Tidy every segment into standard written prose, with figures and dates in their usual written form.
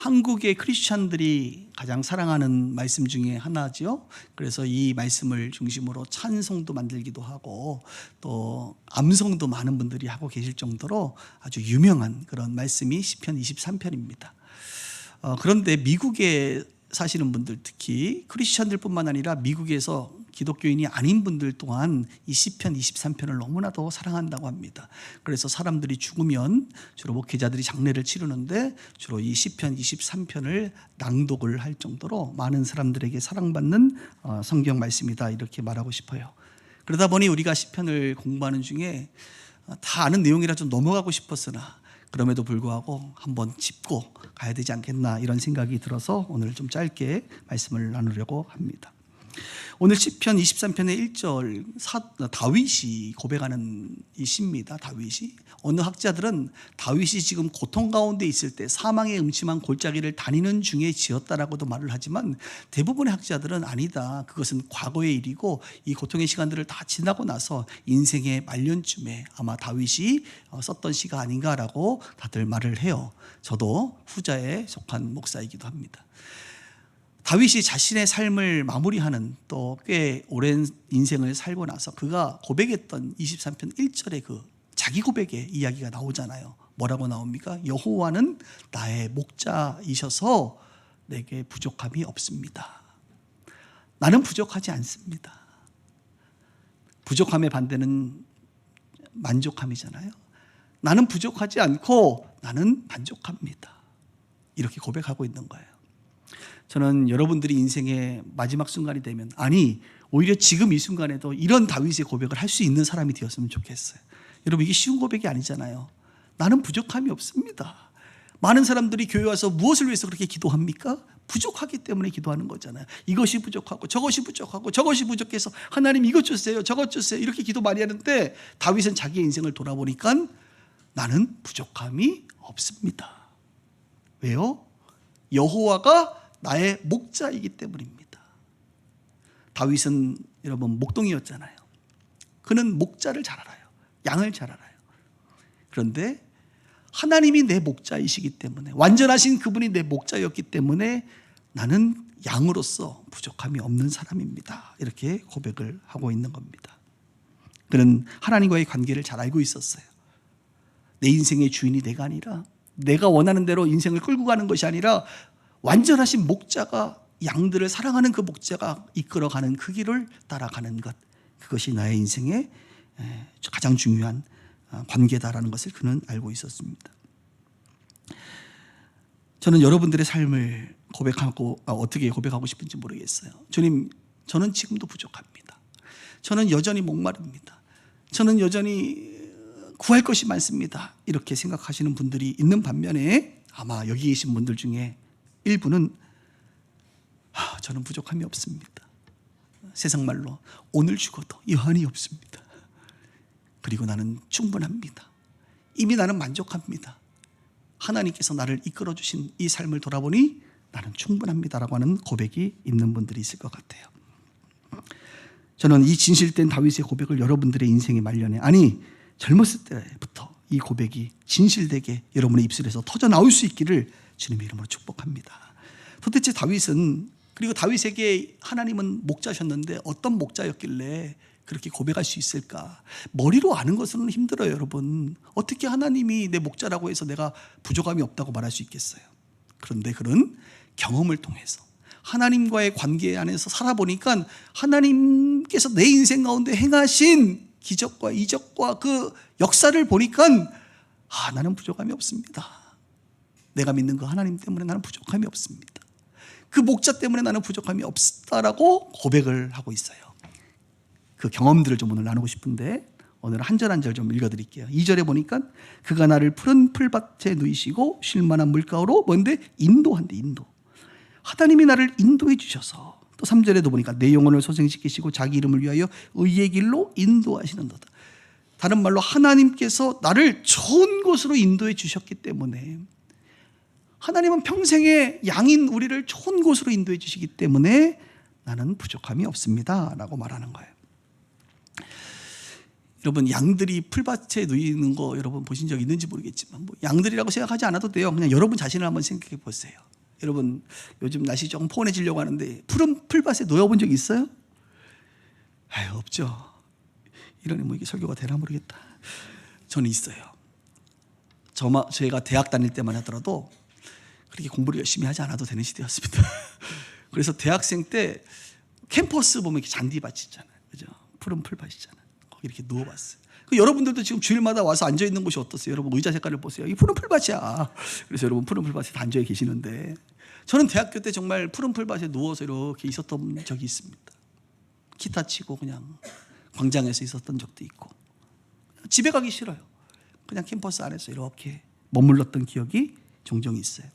한국의 크리스찬들이 가장 사랑하는 말씀 중에 하나죠. 그래서 이 말씀을 중심으로 찬송도 만들기도 하고 또 암송도 많은 분들이 하고 계실 정도로 아주 유명한 그런 말씀이 시편 23편입니다. 그런데 미국에 사시는 분들, 특히 크리스찬들뿐만 아니라 미국에서 기독교인이 아닌 분들 또한 이 시편 23편을 너무나도 사랑한다고 합니다. 그래서 사람들이 죽으면 주로 목회자들이 장례를 치르는데 주로 이 시편 23편을 낭독을 할 정도로 많은 사람들에게 사랑받는 성경 말씀이다, 이렇게 말하고 싶어요. 그러다 보니 우리가 시편을 공부하는 중에 다 아는 내용이라 좀 넘어가고 싶었으나 그럼에도 불구하고 한번 짚고 가야 되지 않겠나, 이런 생각이 들어서 오늘 좀 짧게 말씀을 나누려고 합니다. 오늘 시편 23편의 1절, 다윗이 고백하는 이 시입니다. 다윗이, 어느 학자들은 다윗이 지금 고통 가운데 있을 때 사망의 음침한 골짜기를 다니는 중에 지었다라고도 말을 하지만 대부분의 학자들은 아니다, 그것은 과거의 일이고 이 고통의 시간들을 다 지나고 나서 인생의 말년쯤에 아마 다윗이 썼던 시가 아닌가라고 다들 말을 해요. 저도 후자에 속한 목사이기도 합니다. 다윗이 자신의 삶을 마무리하는, 또 꽤 오랜 인생을 살고 나서 그가 고백했던 23편 1절의 그 자기 고백의 이야기가 나오잖아요. 뭐라고 나옵니까? 여호와는 나의 목자이셔서 내게 부족함이 없습니다. 나는 부족하지 않습니다. 부족함의 반대는 만족함이잖아요. 나는 부족하지 않고 나는 만족합니다. 이렇게 고백하고 있는 거예요. 저는 여러분들이 인생의 마지막 순간이 되면, 아니 오히려 지금 이 순간에도 이런 다윗의 고백을 할 수 있는 사람이 되었으면 좋겠어요. 여러분, 이게 쉬운 고백이 아니잖아요. 나는 부족함이 없습니다. 많은 사람들이 교회 와서 무엇을 위해서 그렇게 기도합니까? 부족하기 때문에 기도하는 거잖아요. 이것이 부족하고 저것이 부족하고 저것이 부족해서 하나님 이것 주세요, 저것 주세요, 이렇게 기도 많이 하는데 다윗은 자기의 인생을 돌아보니까 나는 부족함이 없습니다. 왜요? 여호와가 나의 목자이기 때문입니다. 다윗은 여러분 목동이었잖아요. 그는 목자를 잘 알아요. 양을 잘 알아요. 그런데 하나님이 내 목자이시기 때문에, 완전하신 그분이 내 목자였기 때문에 나는 양으로서 부족함이 없는 사람입니다, 이렇게 고백을 하고 있는 겁니다. 그는 하나님과의 관계를 잘 알고 있었어요. 내 인생의 주인이 내가 아니라, 내가 원하는 대로 인생을 끌고 가는 것이 아니라 완전하신 목자가, 양들을 사랑하는 그 목자가 이끌어가는 그 길을 따라가는 것, 그것이 나의 인생의 가장 중요한 관계다라는 것을 그는 알고 있었습니다. 저는 여러분들의 삶을 어떻게 고백하고 싶은지 모르겠어요. 주님, 저는 지금도 부족합니다. 저는 여전히 목마릅니다. 저는 여전히 구할 것이 많습니다, 이렇게 생각하시는 분들이 있는 반면에 아마 여기 계신 분들 중에 일부는 저는 부족함이 없습니다. 세상 말로 오늘 죽어도 여한이 없습니다. 그리고 나는 충분합니다. 이미 나는 만족합니다. 하나님께서 나를 이끌어 주신 이 삶을 돌아보니 나는 충분합니다라고 하는 고백이 있는 분들이 있을 것 같아요. 저는 이 진실된 다윗의 고백을 여러분들의 인생의 말년에, 아니 젊었을 때부터 이 고백이 진실되게 여러분의 입술에서 터져 나올 수 있기를 주님의 이름으로 축복합니다. 도대체 다윗은, 그리고 다윗에게 하나님은 목자셨는데 어떤 목자였길래 그렇게 고백할 수 있을까? 머리로 아는 것은 힘들어요, 여러분. 어떻게 하나님이 내 목자라고 해서 내가 부족함이 없다고 말할 수 있겠어요? 그런데 그는 경험을 통해서 하나님과의 관계 안에서 살아보니까 하나님께서 내 인생 가운데 행하신 기적과 이적과 그 역사를 보니까 나는 부족함이 없습니다. 내가 믿는 그 하나님 때문에 나는 부족함이 없습니다. 그 목자 때문에 나는 부족함이 없다라고 고백을 하고 있어요. 그 경험들을 좀 오늘 나누고 싶은데 오늘 한 절 한 절 좀 읽어드릴게요. 2절에 보니까 그가 나를 푸른 풀밭에 누이시고 쉴만한 물가로 뭔데 인도한대, 인도. 하나님이 나를 인도해 주셔서, 또 3절에도 보니까 내 영혼을 소생시키시고 자기 이름을 위하여 의의 길로 인도하시는도다. 다른 말로 하나님께서 나를 좋은 곳으로 인도해 주셨기 때문에, 하나님은 평생의 양인 우리를 좋은 곳으로 인도해 주시기 때문에 나는 부족함이 없습니다 라고 말하는 거예요. 여러분 양들이 풀밭에 누이는 거 여러분 보신 적 있는지 모르겠지만 뭐 양들이라고 생각하지 않아도 돼요. 그냥 여러분 자신을 한번 생각해 보세요. 여러분 요즘 날씨 조금 포근해지려고 하는데 푸른 풀밭에 놓여본 적 있어요? 아유 없죠. 이러니 뭐 이게 설교가 되나 모르겠다. 저는 있어요. 제가 대학 다닐 때만 하더라도 그렇게 공부를 열심히 하지 않아도 되는 시대였습니다. 그래서 대학생 때 캠퍼스 보면 이렇게 잔디밭이 있잖아요. 그죠? 푸른 풀밭이 있잖아요. 거기 이렇게 누워봤어요. 여러분들도 지금 주일마다 와서 앉아 있는 곳이 어떠세요? 여러분 의자 색깔을 보세요. 이 푸른 풀밭이야. 그래서 여러분 푸른 풀밭에 다 앉아 계시는데 저는 대학교 때 정말 푸른 풀밭에 누워서 이렇게 있었던 적이 있습니다. 기타 치고 그냥 광장에서 있었던 적도 있고 집에 가기 싫어요. 그냥 캠퍼스 안에서 이렇게 머물렀던 기억이 종종 있어요.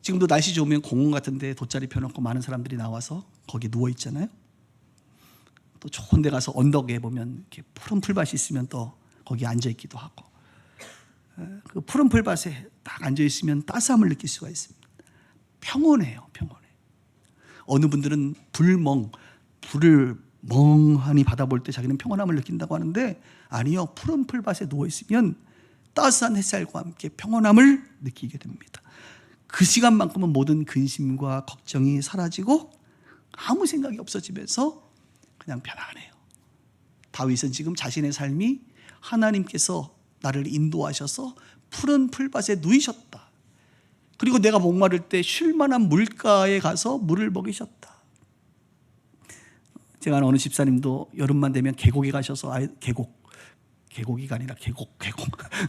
지금도 날씨 좋으면 공원 같은 데 돗자리 펴놓고 많은 사람들이 나와서 거기 누워 있잖아요. 또 좋은 데 가서 언덕에 보면 이렇게 푸른 풀밭이 있으면 또 거기 앉아 있기도 하고 그 푸른 풀밭에 딱 앉아 있으면 따스함을 느낄 수가 있습니다. 평온해요. 평온해. 어느 분들은 불을 멍하니 받아볼 때 자기는 평온함을 느낀다고 하는데 아니요. 푸른 풀밭에 누워 있으면 따스한 햇살과 함께 평온함을 느끼게 됩니다. 그 시간만큼은 모든 근심과 걱정이 사라지고 아무 생각이 없어지면서 그냥 편안해요. 다윗은 지금 자신의 삶이 하나님께서 나를 인도하셔서 푸른 풀밭에 누이셨다. 그리고 내가 목마를 때 쉴 만한 물가에 가서 물을 먹이셨다. 제가 아는 어느 집사님도 여름만 되면 계곡에 가셔서 계곡이가 아니라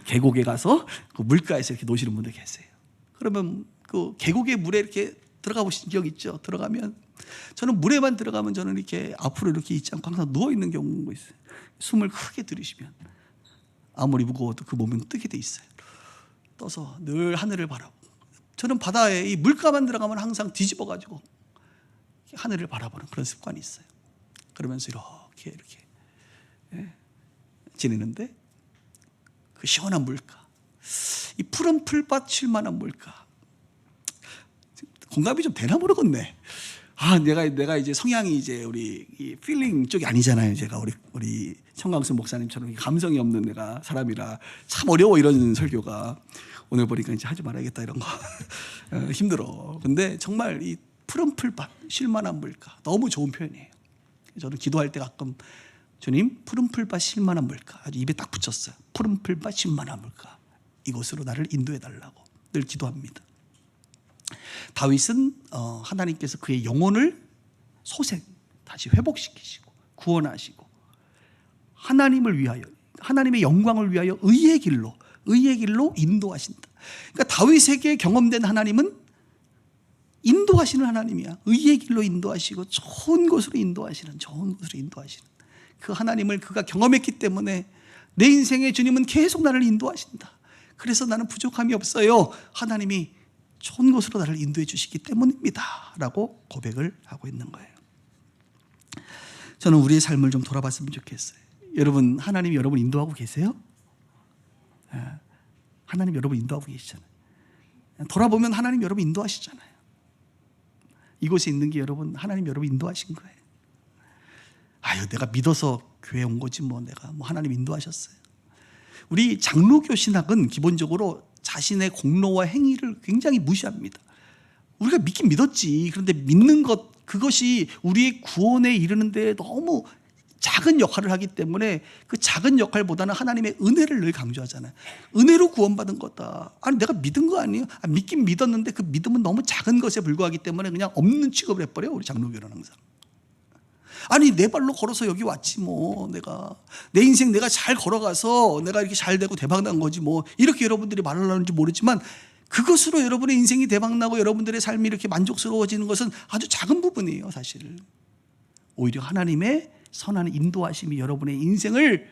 계곡에 가서 그 물가에서 이렇게 노시는 분들 계세요. 그러면 그 계곡의 물에 이렇게 들어가 보신 적 있죠? 들어가면 저는 물에만 들어가면 저는 이렇게 앞으로 이렇게 있지 않고 항상 누워 있는 경우가 있어요. 숨을 크게 들이쉬면 아무리 무거워도 그 몸은 뜨게 돼 있어요. 떠서 늘 하늘을 바라보고 저는 바다에 이 물가만 들어가면 항상 뒤집어 가지고 하늘을 바라보는 그런 습관이 있어요. 그러면서 이렇게 지내는데 그 시원한 물가, 이 푸른 풀밭 쉴만한 물가, 공감이 좀 되나 모르겠네. 내가 이제 성향이 이제 우리 이 필링 쪽이 아니잖아요. 제가 우리 청강수 목사님처럼 감성이 없는 내가 사람이라 참 어려워 이런 설교가. 오늘 보니까 이제 하지 말아야겠다 이런 거 힘들어. 근데 정말 이 푸른 풀밭 쉴만한 물가 너무 좋은 표현이에요. 저는 기도할 때 가끔 주님 푸른 풀밭 쉴만한 물가 아주 입에 딱 붙였어요. 푸른 풀밭 쉴만한 물가 이곳으로 나를 인도해 달라고 늘 기도합니다. 다윗은 하나님께서 그의 영혼을 다시 회복시키시고 구원하시고 하나님을 위하여 하나님의 영광을 위하여 의의 길로 인도하신다. 그러니까 다윗에게 경험된 하나님은 인도하시는 하나님이야. 의의 길로 인도하시고 좋은 곳으로 인도하시는 그 하나님을 그가 경험했기 때문에 내 인생의 주님은 계속 나를 인도하신다. 그래서 나는 부족함이 없어요. 하나님이 좋은 곳으로 나를 인도해 주시기 때문입니다 라고 고백을 하고 있는 거예요. 저는 우리의 삶을 좀 돌아봤으면 좋겠어요. 여러분 하나님이 여러분 인도하고 계세요? 하나님 여러분 인도하고 계시잖아요. 돌아보면 하나님 여러분 인도하시잖아요. 이곳에 있는 게 여러분 하나님 여러분 인도하신 거예요. 내가 믿어서 교회 온 거지 내가 하나님 인도하셨어요. 우리 장로교 신학은 기본적으로 자신의 공로와 행위를 굉장히 무시합니다. 우리가 믿긴 믿었지. 그런데 믿는 그것이 우리의 구원에 이르는 데 너무 작은 역할을 하기 때문에 그 작은 역할보다는 하나님의 은혜를 늘 강조하잖아요. 은혜로 구원받은 거다. 내가 믿은 거 아니에요? 믿긴 믿었는데 그 믿음은 너무 작은 것에 불과하기 때문에 그냥 없는 취급을 해버려요. 우리 장로교는 항상. 내 발로 걸어서 여기 왔지 내가 내 인생 내가 잘 걸어가서 내가 이렇게 잘 되고 대박난 거지 이렇게 여러분들이 말을 하는지 모르지만 그것으로 여러분의 인생이 대박나고 여러분들의 삶이 이렇게 만족스러워지는 것은 아주 작은 부분이에요. 사실 오히려 하나님의 선한 인도하심이 여러분의 인생을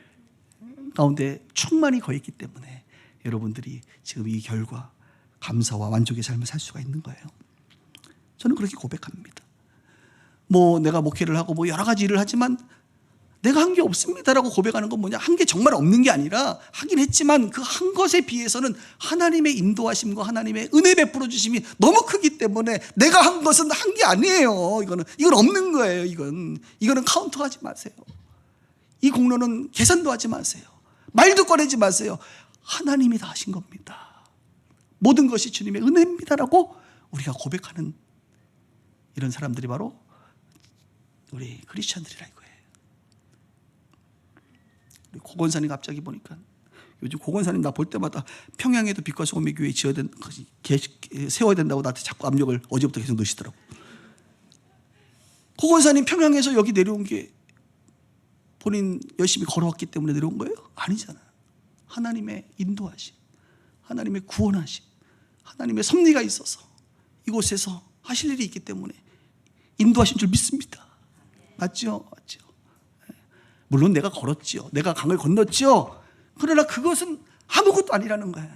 가운데 충만히 거했기 때문에 여러분들이 지금 이 결과 감사와 만족의 삶을 살 수가 있는 거예요. 저는 그렇게 고백합니다. 내가 목회를 하고 여러 가지 일을 하지만 내가 한 게 없습니다라고 고백하는 건 뭐냐? 한 게 정말 없는 게 아니라 하긴 했지만 그 한 것에 비해서는 하나님의 인도하심과 하나님의 은혜 베풀어 주심이 너무 크기 때문에 내가 한 것은 한 게 아니에요. 이건 없는 거예요. 이거는 카운트하지 마세요. 이 공로는 계산도 하지 마세요. 말도 꺼내지 마세요. 하나님이 다 하신 겁니다. 모든 것이 주님의 은혜입니다라고 우리가 고백하는 이런 사람들이 바로 우리 크리스찬들이라 이거예요. 우리 고건사님 갑자기 보니까 요즘 고건사님 나 볼 때마다 평양에도 빛과 소금의 교회 세워야 된다고 나한테 자꾸 압력을 어제부터 계속 넣으시더라고. 고건사님 평양에서 여기 내려온 게 본인 열심히 걸어왔기 때문에 내려온 거예요? 아니잖아요. 하나님의 인도하심, 하나님의 구원하심, 하나님의 섭리가 있어서 이곳에서 하실 일이 있기 때문에 인도하신 줄 믿습니다. 맞죠? 맞죠? 물론 내가 걸었지요. 내가 강을 건넜지요. 그러나 그것은 아무것도 아니라는 거예요.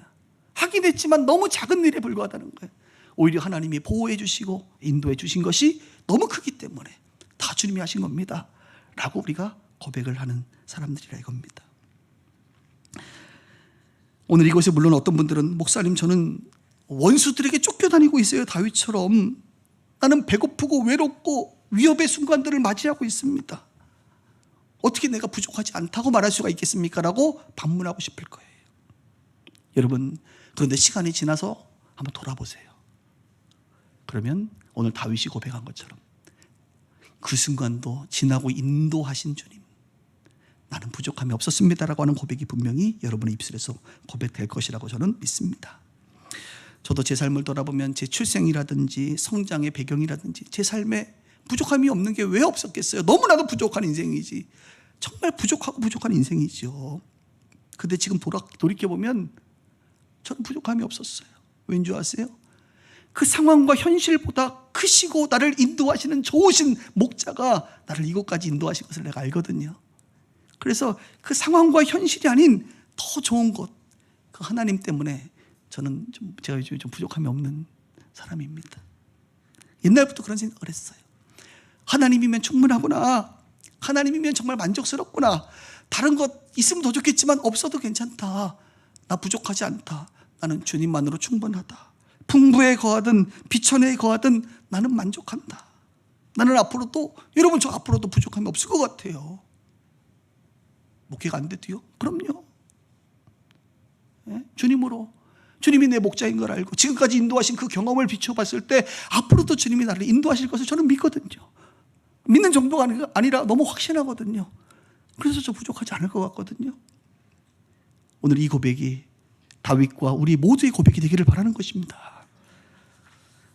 하긴 했지만 너무 작은 일에 불과하다는 거예요. 오히려 하나님이 보호해 주시고 인도해 주신 것이 너무 크기 때문에 다 주님이 하신 겁니다 라고 우리가 고백을 하는 사람들이라 이겁니다. 오늘 이곳에 물론 어떤 분들은 목사님 저는 원수들에게 쫓겨다니고 있어요. 다윗처럼 나는 배고프고 외롭고 위협의 순간들을 맞이하고 있습니다. 어떻게 내가 부족하지 않다고 말할 수가 있겠습니까? 라고 반문하고 싶을 거예요. 여러분, 그런데 시간이 지나서 한번 돌아보세요. 그러면 오늘 다윗이 고백한 것처럼 그 순간도 지나고 인도하신 주님, 나는 부족함이 없었습니다라고 하는 고백이 분명히 여러분의 입술에서 고백될 것이라고 저는 믿습니다. 저도 제 삶을 돌아보면 제 출생이라든지 성장의 배경이라든지 제 삶에 부족함이 없는 게 왜 없었겠어요? 너무나도 부족한 인생이지. 정말 부족하고 부족한 인생이죠. 근데 지금 돌이켜보면 저는 부족함이 없었어요. 왠 줄 아세요? 그 상황과 현실보다 크시고 나를 인도하시는 좋으신 목자가 나를 이곳까지 인도하신 것을 내가 알거든요. 그래서 그 상황과 현실이 아닌 더 좋은 것, 그 하나님 때문에 저는 제가 요즘에 좀 부족함이 없는 사람입니다. 옛날부터 그런 생각을 했어요. 하나님이면 충분하구나. 하나님이면 정말 만족스럽구나. 다른 것 있으면 더 좋겠지만 없어도 괜찮다. 나 부족하지 않다. 나는 주님만으로 충분하다. 풍부에 거하든 비천에 거하든 나는 만족한다. 나는 앞으로도, 여러분 저 앞으로도 부족함이 없을 것 같아요. 목회가 안 돼도요? 그럼요. 네? 주님이 내 목자인 걸 알고 지금까지 인도하신 그 경험을 비춰봤을 때 앞으로도 주님이 나를 인도하실 것을 저는 믿거든요. 믿는 정도가 아니라 너무 확신하거든요. 그래서 저 부족하지 않을 것 같거든요. 오늘 이 고백이 다윗과 우리 모두의 고백이 되기를 바라는 것입니다.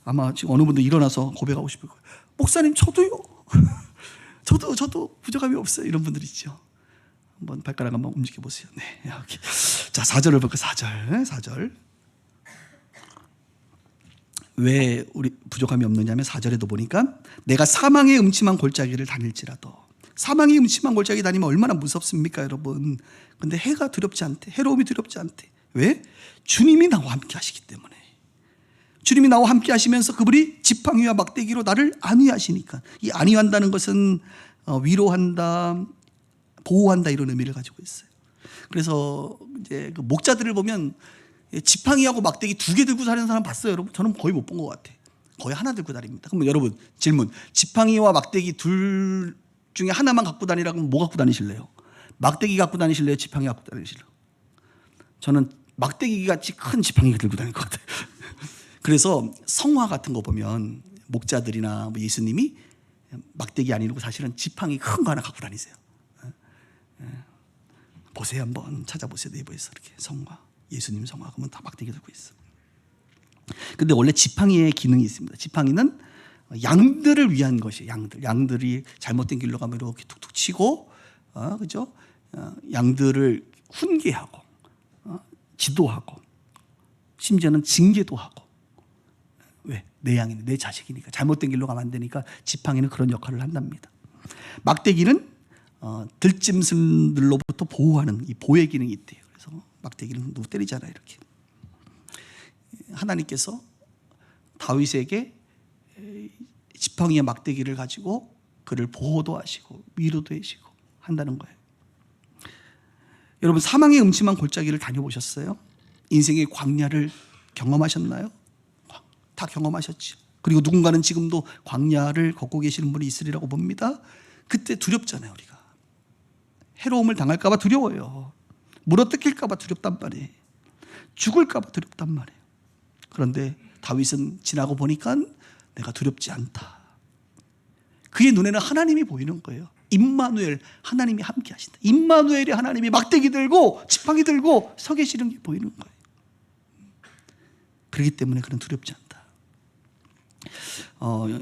아마 지금 어느 분도 일어나서 고백하고 싶을 거예요. 목사님 저도요. 저도 부족함이 없어요. 이런 분들 있죠. 한번 발가락 한번 움직여 보세요. 네, 이렇게. 자, 4절을 볼까요? 4절. 왜 우리 부족함이 없느냐면 4절에도 보니까 내가 사망의 음침한 골짜기를 다닐지라도, 사망의 음침한 골짜기 다니면 얼마나 무섭습니까, 여러분? 근데 해가 두렵지 않대. 해로움이 두렵지 않대. 왜? 주님이 나와 함께 하시기 때문에. 주님이 나와 함께 하시면서 그분이 지팡이와 막대기로 나를 안위하시니까. 이 안위한다는 것은 위로한다, 보호한다 이런 의미를 가지고 있어요. 그래서 이제 그 목자들을 보면 지팡이하고 막대기 2개 들고 다니는 사람 봤어요, 여러분? 저는 거의 못 본 것 같아. 거의 하나 들고 다닙니다. 그럼 여러분 질문, 지팡이와 막대기 둘 중에 하나만 갖고 다니라면 뭐 갖고 다니실래요? 막대기 갖고 다니실래요? 지팡이 갖고 다니실래요? 저는 막대기 같이 큰 지팡이를 들고 다닐 것 같아요. 그래서 성화 같은 거 보면 목자들이나 뭐 예수님이 막대기 아니고 사실은 지팡이 큰 거 하나 갖고 다니세요. 보세요, 한번 찾아보세요. 네이버에서 이렇게 성화, 예수님 성화 그러면 다 막대기 들고 있어. 근데 원래 지팡이의 기능이 있습니다. 지팡이는 양들을 위한 것이에요. 양들이 잘못된 길로 가면 이렇게 툭툭 치고, 그죠? 양들을 훈계하고, 지도하고, 심지어는 징계도 하고. 왜? 내 양이니, 내 자식이니까 잘못된 길로 가면 안 되니까 지팡이는 그런 역할을 한답니다. 막대기는 들짐승들로부터 보호하는 이 보호의 기능이 있대요. 그래서 막대기는 누구 때리잖아요, 이렇게. 하나님께서 다윗에게 지팡이의 막대기를 가지고 그를 보호도 하시고 위로도 해주시고 한다는 거예요. 여러분, 사망의 음침한 골짜기를 다녀보셨어요? 인생의 광야를 경험하셨나요? 다 경험하셨죠. 그리고 누군가는 지금도 광야를 걷고 계시는 분이 있으리라고 봅니다. 그때 두렵잖아요, 우리가. 해로움을 당할까 봐 두려워요. 물어뜯길까 봐 두렵단 말이에요. 죽을까 봐 두렵단 말이에요. 그런데 다윗은 지나고 보니까 내가 두렵지 않다. 그의 눈에는 하나님이 보이는 거예요. 임마누엘, 하나님이 함께 하신다. 임마누엘이 하나님이 막대기 들고 지팡이 들고 서 계시는 게 보이는 거예요. 그렇기 때문에 그는 두렵지 않다.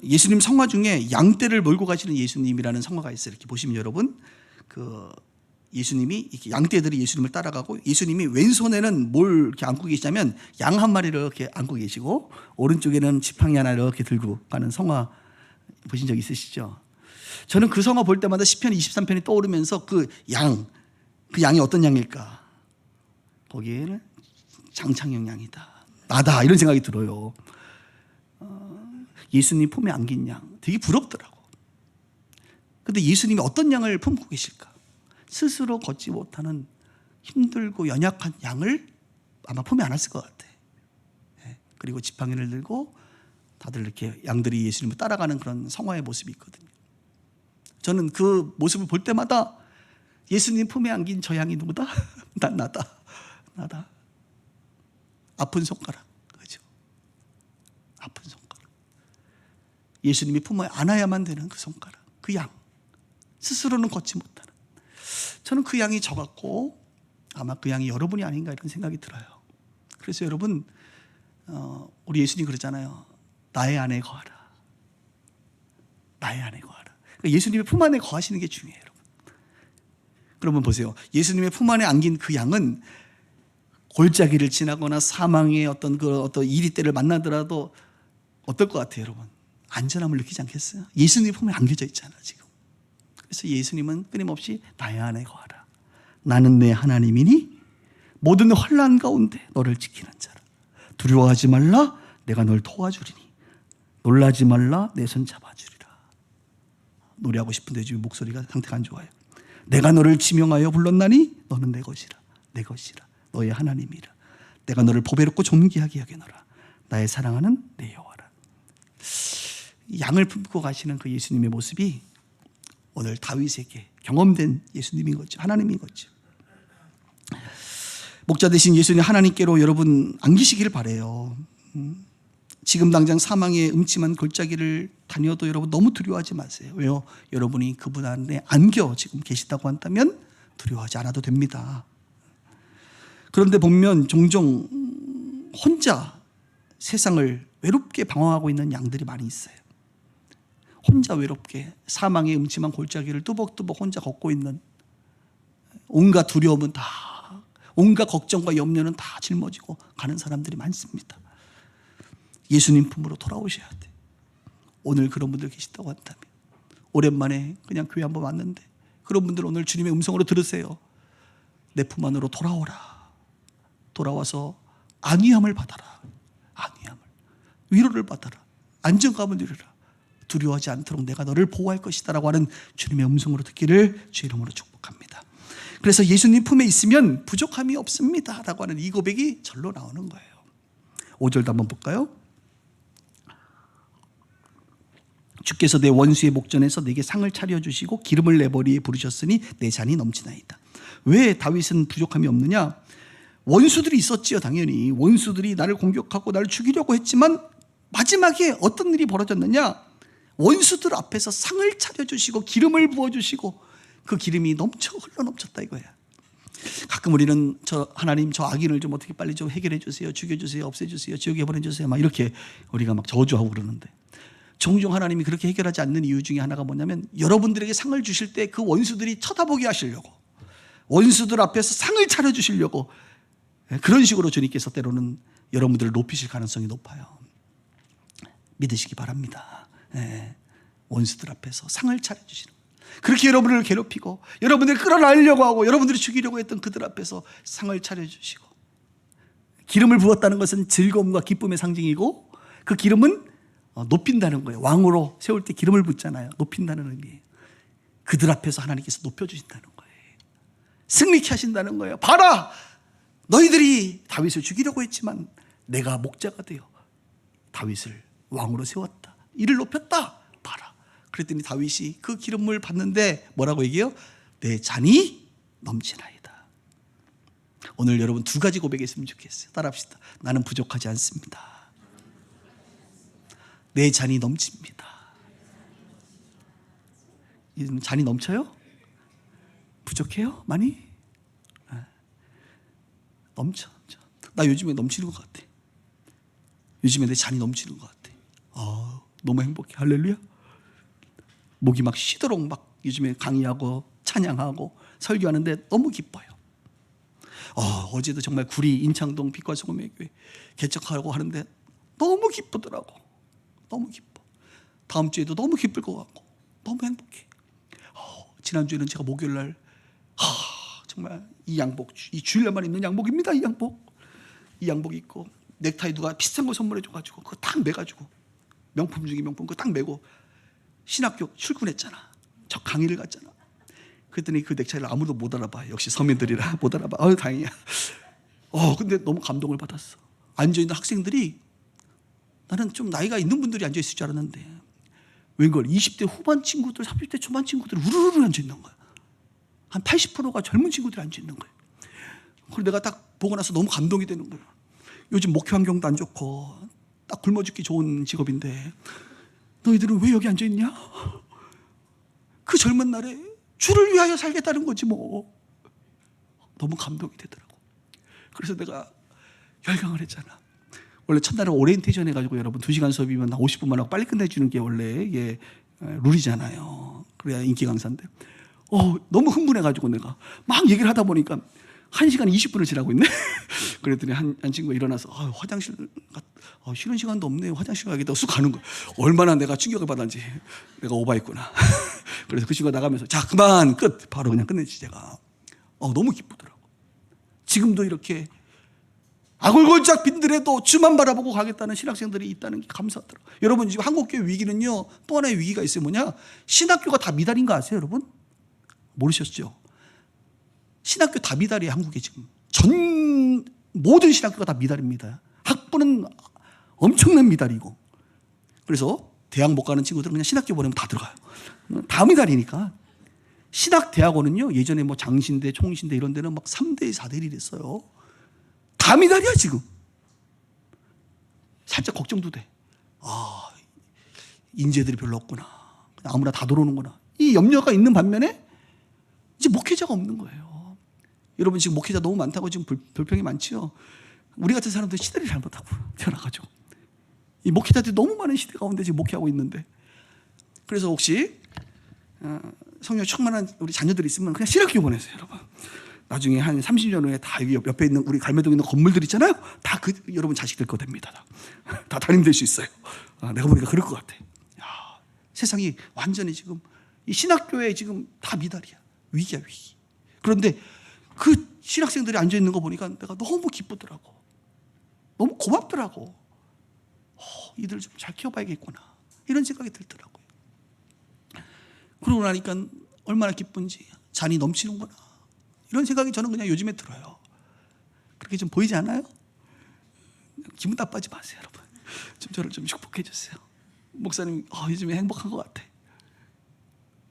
예수님 성화 중에 양떼를 몰고 가시는 예수님이라는 성화가 있어요. 이렇게 보시면 여러분, 예수님이 이렇게 양떼들이 예수님을 따라가고, 예수님이 왼손에는 뭘 이렇게 안고 계시냐면 양 한 마리를 이렇게 안고 계시고, 오른쪽에는 지팡이 하나 이렇게 들고 가는 성화 보신 적 있으시죠? 저는 그 성화 볼 때마다 시편 23편이 떠오르면서 그 양이 어떤 양일까? 거기에는 장창형 양이다, 나다, 이런 생각이 들어요. 예수님 품에 안긴 양, 되게 부럽더라고. 근데 예수님이 어떤 양을 품고 계실까? 스스로 걷지 못하는 힘들고 연약한 양을 아마 품에 안았을 것 같아. 그리고 지팡이를 들고 다들 이렇게 양들이 예수님을 따라가는 그런 성화의 모습이 있거든요. 저는 그 모습을 볼 때마다 예수님 품에 안긴 저 양이 누구다? 나다. 아픈 손가락, 그죠? 아픈 손가락. 예수님이 품에 안아야만 되는 그 손가락, 그 양, 스스로는 걷지 못하는. 저는 그 양이 저 같고 아마 그 양이 여러분이 아닌가 이런 생각이 들어요. 그래서 여러분, 우리 예수님 그러잖아요. 나의 안에 거하라. 나의 안에 거하라. 그러니까 예수님의 품 안에 거하시는 게 중요해요, 여러분. 그러면 보세요. 예수님의 품 안에 안긴 그 양은 골짜기를 지나거나 사망의 어떤 이리때를 만나더라도 어떨 것 같아요, 여러분? 안전함을 느끼지 않겠어요? 예수님 품에 안겨져 있잖아, 지금. 그래서 예수님은 끊임없이 나의 안에 거하라. 나는 내 하나님이니 모든 환난 가운데 너를 지키는 자라. 두려워하지 말라. 내가 널 도와주리니. 놀라지 말라. 내 손 잡아주리라. 노래하고 싶은데 지금 목소리가 상태가 안 좋아요. 내가 너를 지명하여 불렀나니 너는 내 것이라. 내 것이라. 너의 하나님이라. 내가 너를 보배롭고 존귀하게 여겨노라. 나의 사랑하는 내 여호와라. 양을 품고 가시는 그 예수님의 모습이 오늘 다윗에게 경험된 예수님인 거죠. 하나님인 거죠. 목자 되신 예수님 하나님께로 여러분 안기시기를 바라요. 지금 당장 사망의 음침한 골짜기를 다녀도 여러분 너무 두려워하지 마세요. 왜요? 여러분이 그분 안에 안겨 지금 계시다고 한다면 두려워하지 않아도 됩니다. 그런데 보면 종종 혼자 세상을 외롭게 방황하고 있는 양들이 많이 있어요. 혼자 외롭게 사망의 음침한 골짜기를 뚜벅뚜벅 혼자 걷고 있는, 온갖 두려움은 다, 온갖 걱정과 염려는 다 짊어지고 가는 사람들이 많습니다. 예수님 품으로 돌아오셔야 돼. 오늘 그런 분들 계시다고 한다면, 오랜만에 그냥 교회 한번 왔는데 그런 분들 오늘 주님의 음성으로 들으세요. 내 품 안으로 돌아오라. 돌아와서 안위함을 받아라. 안위함을, 위로를 받아라. 안정감을 누려라. 두려워하지 않도록 내가 너를 보호할 것이다 라고 하는 주님의 음성으로 듣기를 주의 이름으로 축복합니다. 그래서 예수님 품에 있으면 부족함이 없습니다 라고 하는 이 고백이 절로 나오는 거예요. 5절도 한번 볼까요? 주께서 내 원수의 목전에서 내게 상을 차려주시고 기름을 내 머리에 부르셨으니 내 잔이 넘치나이다. 왜 다윗은 부족함이 없느냐? 원수들이 있었지요. 당연히 원수들이 나를 공격하고 나를 죽이려고 했지만 마지막에 어떤 일이 벌어졌느냐? 원수들 앞에서 상을 차려주시고 기름을 부어주시고 그 기름이 흘러넘쳤다 이거야. 가끔 우리는 하나님 저 악인을 좀 어떻게 빨리 좀 해결해 주세요, 죽여주세요, 없애주세요, 지옥에 보내주세요 막 이렇게 우리가 막 저주하고 그러는데, 종종 하나님이 그렇게 해결하지 않는 이유 중에 하나가 뭐냐면 여러분들에게 상을 주실 때 그 원수들이 쳐다보게 하시려고, 원수들 앞에서 상을 차려주시려고 그런 식으로 주님께서 때로는 여러분들을 높이실 가능성이 높아요. 믿으시기 바랍니다. 원수들 앞에서 상을 차려주시는, 그렇게 여러분을 괴롭히고 여러분들을 끌어내려고 하고 여러분들을 죽이려고 했던 그들 앞에서 상을 차려주시고, 기름을 부었다는 것은 즐거움과 기쁨의 상징이고 그 기름은 높인다는 거예요. 왕으로 세울 때 기름을 붓잖아요. 높인다는 의미예요. 그들 앞에서 하나님께서 높여주신다는 거예요. 승리케 하신다는 거예요. 봐라, 너희들이 다윗을 죽이려고 했지만 내가 목자가 되어 다윗을 왕으로 세웠다, 이를 높였다, 봐라. 그랬더니 다윗이 그 기름을 받는데 뭐라고 얘기해요? 내 잔이 넘치나이다. 오늘 여러분 두 가지 고백했으면 좋겠어요. 따라합시다. 나는 부족하지 않습니다. 내 잔이 넘칩니다. 잔이 넘쳐요? 부족해요? 많이? 넘쳐. 나 요즘에 넘치는 것 같아. 요즘에 내 잔이 넘치는 것 같아. 너무 행복해. 할렐루야. 목이 막 쉬도록 막 요즘에 강의하고 찬양하고 설교하는데 너무 기뻐요. 어제도 정말 구리 인창동 빛과 소금의 교회 개척하고 하는데 너무 기쁘더라고. 너무 기뻐. 다음 주에도 너무 기쁠 것 같고 너무 행복해. 지난주에는 제가 목요일 날 정말 이 양복, 이 주일날만 입는 양복입니다. 이 양복 입고 넥타이 누가 비싼 거 선물해 줘가지고 그거 딱 매가지고 명품 중에 명품 그거 딱 매고 신학교 출근했잖아. 저 강의를 갔잖아. 그랬더니 그 넥타이를 아무도 못 알아봐. 역시 서민들이라 못 알아봐. 다행이야. 근데 너무 감동을 받았어. 앉아있는 학생들이, 나는 좀 나이가 있는 분들이 앉아있을 줄 알았는데 웬걸 20대 후반 친구들, 30대 초반 친구들이 우르르 앉아있는 거야. 한 80%가 젊은 친구들이 앉아있는 거야. 그래서 내가 딱 보고 나서 너무 감동이 되는 거야. 요즘 목회 환경도 안 좋고 딱 굶어 죽기 좋은 직업인데 너희들은 왜 여기 앉아있냐? 그 젊은 날에 주를 위하여 살겠다는 거지 뭐. 너무 감동이 되더라고. 그래서 내가 열강을 했잖아. 원래 첫날은 오리엔테이션 해가지고 여러분 2시간 수업이면 50분만 하고 빨리 끝내주는 게 원래 룰이잖아요. 그래야 인기 강사인데 너무 흥분해가지고 내가 막 얘기를 하다 보니까 1시간 20분을 지나고 있네. 그랬더니 한 친구가 일어나서 화장실 쉬는 시간도 없네. 화장실 가야겠다고 쑥 가는 거야. 얼마나 내가 충격을 받았는지. 내가 오바했구나. 그래서 그 친구가 나가면서 자 그만 끝. 바로 그냥 끝냈지 제가. 너무 기쁘더라고. 지금도 이렇게 아골골짝 빈들에도 주만 바라보고 가겠다는 신학생들이 있다는 게 감사하더라고요. 여러분 지금 한국교회 위기는요 또 하나의 위기가 있어요. 뭐냐? 신학교가 다 미달인 거 아세요 여러분? 모르셨죠? 신학교 다 미달이에요. 한국에 지금 모든 신학교가 다 미달입니다. 학부는 엄청난 미달이고, 그래서 대학 못 가는 친구들은 그냥 신학교 보내면 다 들어가요. 다 미달이니까. 신학대학원은요 예전에 뭐 장신대, 총신대 이런 데는 막 3대 4대 1이 됐어요. 다 미달이야 지금. 살짝 걱정도 돼. 인재들이 별로 없구나. 그냥 아무나 다 들어오는구나. 이 염려가 있는 반면에 이제 목회자가 없는 거예요. 여러분 지금 목회자 너무 많다고 지금 불평이 많지요. 우리 같은 사람들 시대를 잘못하고 태어나가지고 이 목회자들이 너무 많은 시대 가운데 지금 목회하고 있는데, 그래서 혹시 성령 충만한 우리 자녀들이 있으면 그냥 신학교 보내세요 여러분. 나중에 한 30년 후에 다 여기 옆에 있는 우리 갈매동에 있는 건물들 있잖아요. 다 여러분 자식들 거 됩니다. 다 담임 될 수 있어요. 내가 보니까 그럴 것 같아. 세상이 완전히 지금 이 신학교에 지금 다 미달이야. 위기야 위기. 그런데 그 신학생들이 앉아있는 거 보니까 내가 너무 기쁘더라고. 너무 고맙더라고. 이들 좀 잘 키워봐야겠구나 이런 생각이 들더라고요. 그러고 나니까 얼마나 기쁜지, 잔이 넘치는구나 이런 생각이 저는 그냥 요즘에 들어요. 그렇게 좀 보이지 않아요? 기분 나빠지 마세요 여러분. 좀 저를 좀 축복해 주세요. 목사님 요즘에 행복한 것 같아.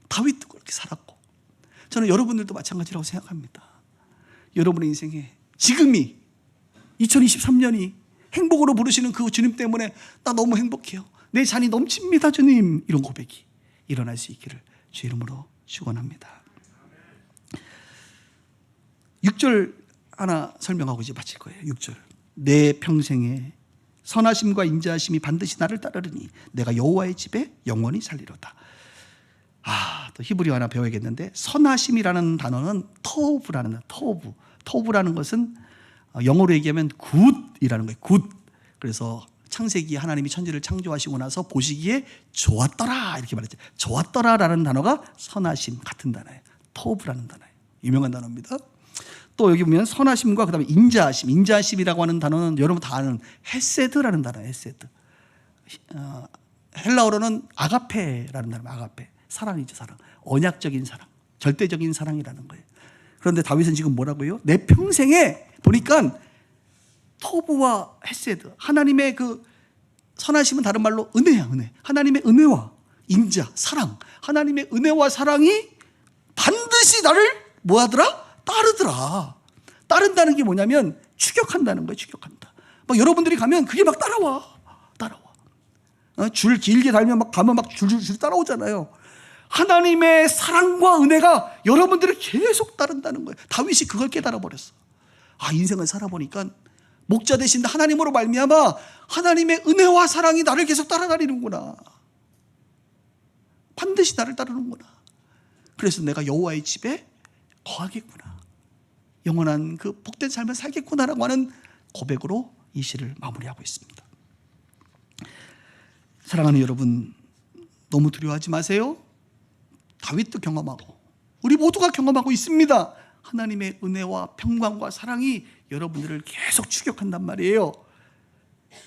다윗도 그렇게 살았고 저는 여러분들도 마찬가지라고 생각합니다. 여러분의 인생에 지금이 2023년이 행복으로 부르시는 그 주님 때문에 나 너무 행복해요. 내 잔이 넘칩니다 주님. 이런 고백이 일어날 수 있기를 주의 이름으로 축원합니다. 6절 하나 설명하고 이제 마칠 거예요. 6절. 내 평생에 선하심과 인자하심이 반드시 나를 따르리니 내가 여호와의 집에 영원히 살리로다. 또 히브리어 하나 배워야겠는데, 선하심이라는 단어는 터브라는 터브라는 것은 영어로 얘기하면 굿이라는 거예요. 굿. 그래서 창세기 하나님이 천지를 창조하시고 나서 보시기에 좋았더라 이렇게 말했죠. 좋았더라라는 단어가 선하심 같은 단어예요. 터브라는 단어예요. 유명한 단어입니다. 또 여기 보면 선하심과 그다음에 인자하심. 인자하심이라고 하는 단어는 여러분 다 아는 헤세드라는 단어예요. 헤세드. 헬라어로는 아가페라는 단어예요. 아가페. 사랑이죠, 사랑. 언약적인 사랑, 절대적인 사랑이라는 거예요. 그런데 다윗은 지금 뭐라고요? 내 평생에 보니까 토브와 헤세드, 하나님의 그 선하심은 다른 말로 은혜야, 은혜. 하나님의 은혜와 인자, 사랑, 하나님의 은혜와 사랑이 반드시 나를 뭐하더라? 따르더라. 따른다는 게 뭐냐면 추격한다는 거예요. 추격한다. 막 여러분들이 가면 그게 막 따라와. 줄 길게 달면 막 가면 막 줄줄 따라오잖아요. 하나님의 사랑과 은혜가 여러분들을 계속 따른다는 거예요. 다윗이 그걸 깨달아 버렸어. 인생을 살아보니까 목자 되신 하나님으로 말미암아 하나님의 은혜와 사랑이 나를 계속 따라다니는구나. 반드시 나를 따르는구나. 그래서 내가 여호와의 집에 거하겠구나. 영원한 그 복된 삶을 살겠구나라고 하는 고백으로 이 시를 마무리하고 있습니다. 사랑하는 여러분, 너무 두려워하지 마세요. 다윗도 경험하고 우리 모두가 경험하고 있습니다. 하나님의 은혜와 평강과 사랑이 여러분들을 계속 추격한단 말이에요.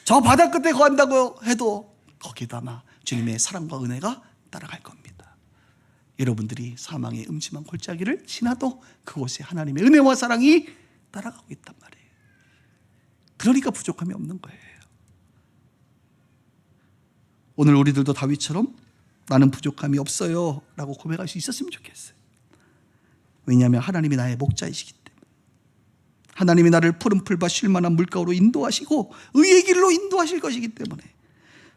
저 바다 끝에 거한다고 해도 거기도 아마 주님의 사랑과 은혜가 따라갈 겁니다. 여러분들이 사망의 음침한 골짜기를 지나도 그곳에 하나님의 은혜와 사랑이 따라가고 있단 말이에요. 그러니까 부족함이 없는 거예요. 오늘 우리들도 다윗처럼 나는 부족함이 없어요 라고 고백할 수 있었으면 좋겠어요. 왜냐하면 하나님이 나의 목자이시기 때문에, 하나님이 나를 푸른 풀과 쉴만한 물가로 인도하시고 의의 길로 인도하실 것이기 때문에,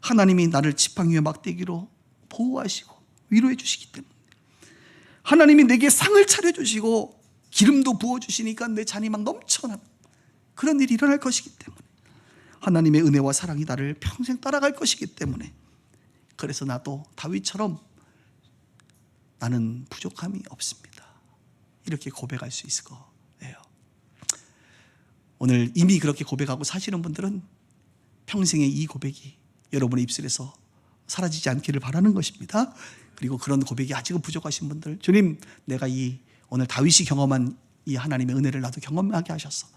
하나님이 나를 지팡이 위에 막대기로 보호하시고 위로해 주시기 때문에, 하나님이 내게 상을 차려주시고 기름도 부어주시니까 내 잔이 막 넘쳐나는 그런 일이 일어날 것이기 때문에, 하나님의 은혜와 사랑이 나를 평생 따라갈 것이기 때문에, 그래서 나도 다윗처럼 나는 부족함이 없습니다 이렇게 고백할 수 있을 거예요. 오늘 이미 그렇게 고백하고 사시는 분들은 평생의 이 고백이 여러분의 입술에서 사라지지 않기를 바라는 것입니다. 그리고 그런 고백이 아직은 부족하신 분들, 주님, 내가 이 오늘 다윗이 경험한 이 하나님의 은혜를 나도 경험하게 하셔서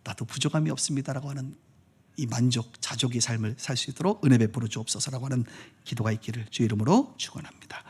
나도 부족함이 없습니다라고 하는 이 만족, 자족의 삶을 살 수 있도록 은혜 베풀어 주옵소서라고 하는 기도가 있기를 주의 이름으로 축원합니다.